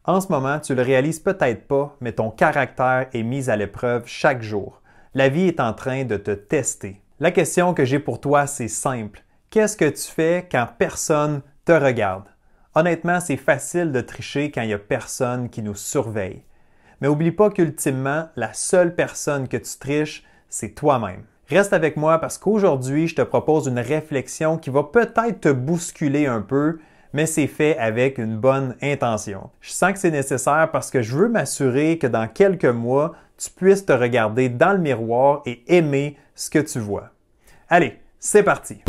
En ce moment, tu le réalises peut-être pas, mais ton caractère est mis à l'épreuve chaque jour. La vie est en train de te tester. La question que j'ai pour toi, c'est simple. Qu'est-ce que tu fais quand personne te regarde? Honnêtement, c'est facile de tricher quand il n'y a personne qui nous surveille. Mais oublie pas qu'ultimement, la seule personne que tu triches, c'est toi-même. Reste avec moi parce qu'aujourd'hui, je te propose une réflexion qui va peut-être te bousculer un peu, mais c'est fait avec une bonne intention. Je sens que c'est nécessaire parce que je veux m'assurer que dans quelques mois, tu puisses te regarder dans le miroir et aimer ce que tu vois. Allez, c'est parti!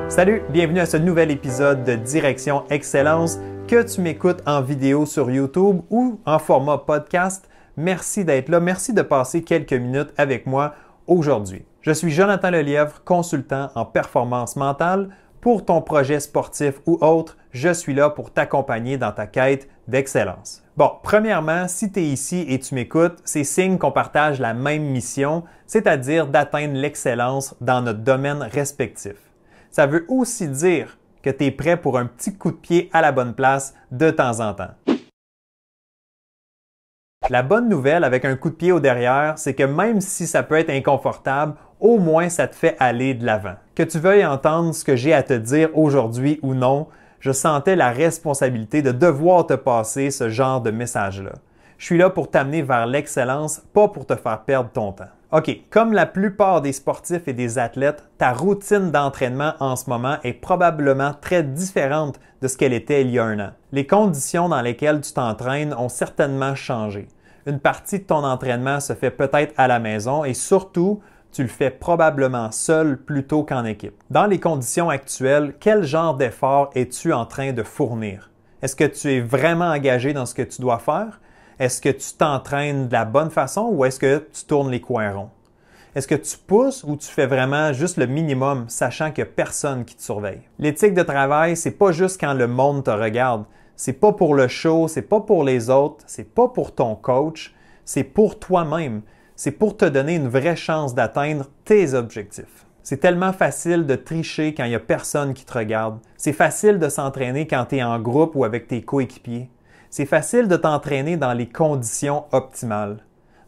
Salut, bienvenue à ce nouvel épisode de Direction Excellence. Que tu m'écoutes en vidéo sur YouTube ou en format podcast, merci d'être là. Merci de passer quelques minutes avec moi aujourd'hui. Je suis Jonathan Lelièvre, consultant en performance mentale. Pour ton projet sportif ou autre, je suis là pour t'accompagner dans ta quête d'excellence. Bon, premièrement, si tu es ici et tu m'écoutes, c'est signe qu'on partage la même mission, c'est-à-dire d'atteindre l'excellence dans notre domaine respectif. Ça veut aussi dire que tu es prêt pour un petit coup de pied à la bonne place de temps en temps. La bonne nouvelle avec un coup de pied au derrière, c'est que même si ça peut être inconfortable, au moins ça te fait aller de l'avant. Que tu veuilles entendre ce que j'ai à te dire aujourd'hui ou non, je sentais la responsabilité de devoir te passer ce genre de message-là. Je suis là pour t'amener vers l'excellence, pas pour te faire perdre ton temps. OK, comme la plupart des sportifs et des athlètes, ta routine d'entraînement en ce moment est probablement très différente de ce qu'elle était il y a un an. Les conditions dans lesquelles tu t'entraînes ont certainement changé. Une partie de ton entraînement se fait peut-être à la maison et surtout, tu le fais probablement seul plutôt qu'en équipe. Dans les conditions actuelles, quel genre d'effort es-tu en train de fournir? Est-ce que tu es vraiment engagé dans ce que tu dois faire? Est-ce que tu t'entraînes de la bonne façon ou est-ce que tu tournes les coins ronds? Est-ce que tu pousses ou tu fais vraiment juste le minimum, sachant qu'il n'y a personne qui te surveille? L'éthique de travail, c'est pas juste quand le monde te regarde. C'est pas pour le show, c'est pas pour les autres, c'est pas pour ton coach, c'est pour toi-même. C'est pour te donner une vraie chance d'atteindre tes objectifs. C'est tellement facile de tricher quand il n'y a personne qui te regarde. C'est facile de s'entraîner quand tu es en groupe ou avec tes coéquipiers. C'est facile de t'entraîner dans les conditions optimales.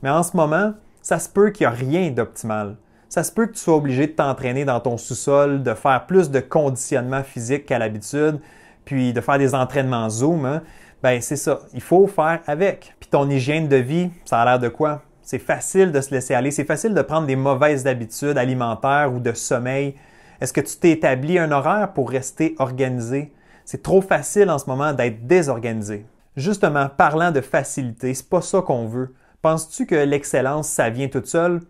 Mais en ce moment, ça se peut qu'il n'y a rien d'optimal. Ça se peut que tu sois obligé de t'entraîner dans ton sous-sol, de faire plus de conditionnement physique qu'à l'habitude, puis de faire des entraînements Zoom. Hein? Ben c'est ça, il faut faire avec. Puis ton hygiène de vie, ça a l'air de quoi? C'est facile de se laisser aller, c'est facile de prendre des mauvaises habitudes alimentaires ou de sommeil. Est-ce que tu t'es établi un horaire pour rester organisé? C'est trop facile en ce moment d'être désorganisé. Justement, parlant de facilité, c'est pas ça qu'on veut. Penses-tu que l'excellence, ça vient toute seule?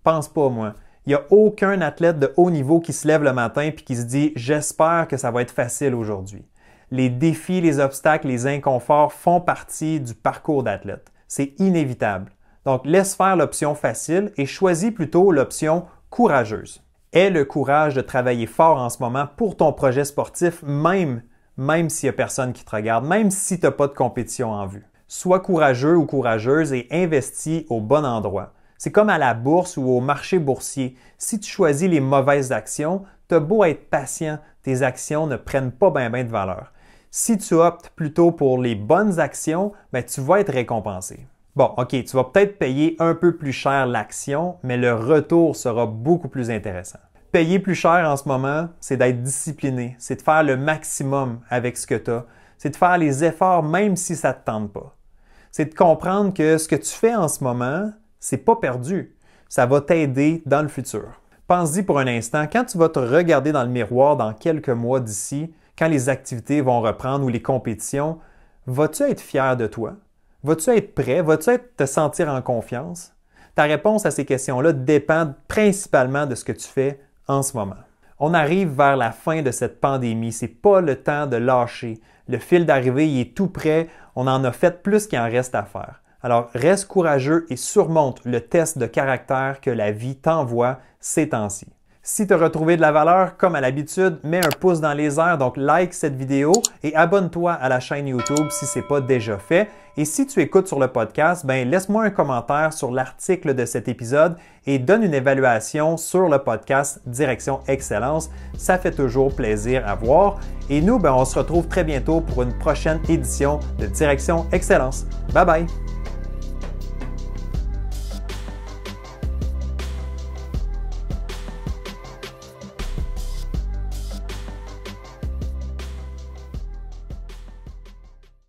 Pense pas, moi. Il n'y a aucun athlète de haut niveau qui se lève le matin et qui se dit « J'espère que ça va être facile aujourd'hui ». Les défis, les obstacles, les inconforts font partie du parcours d'athlète. C'est inévitable. Donc, laisse faire l'option facile et choisis plutôt l'option courageuse. Aie le courage de travailler fort en ce moment pour ton projet sportif, même s'il n'y a personne qui te regarde, même si tu n'as pas de compétition en vue. Sois courageux ou courageuse et investis au bon endroit. C'est comme à la bourse ou au marché boursier. Si tu choisis les mauvaises actions, tu as beau être patient, tes actions ne prennent pas bien de valeur. Si tu optes plutôt pour les bonnes actions, ben, tu vas être récompensé. Bon, OK, tu vas peut-être payer un peu plus cher l'action, mais le retour sera beaucoup plus intéressant. Payer plus cher en ce moment, c'est d'être discipliné, c'est de faire le maximum avec ce que tu as, c'est de faire les efforts même si ça ne te tente pas. C'est de comprendre que ce que tu fais en ce moment, c'est pas perdu. Ça va t'aider dans le futur. Pense-y pour un instant, quand tu vas te regarder dans le miroir dans quelques mois d'ici, quand les activités vont reprendre ou les compétitions, vas-tu être fier de toi? Vas-tu être prêt? Vas-tu te sentir en confiance? Ta réponse à ces questions-là dépend principalement de ce que tu fais en ce moment. On arrive vers la fin de cette pandémie. C'est pas le temps de lâcher. Le fil d'arrivée il est tout prêt. On en a fait plus qu'il en reste à faire. Alors, reste courageux et surmonte le test de caractère que la vie t'envoie ces temps-ci. Si tu as retrouvé de la valeur, comme à l'habitude, mets un pouce dans les airs, donc like cette vidéo et abonne-toi à la chaîne YouTube si ce n'est pas déjà fait. Et si tu écoutes sur le podcast, laisse-moi un commentaire sur l'article de cet épisode et donne une évaluation sur le podcast Direction Excellence. Ça fait toujours plaisir à voir. Et nous, on se retrouve très bientôt pour une prochaine édition de Direction Excellence. Bye bye!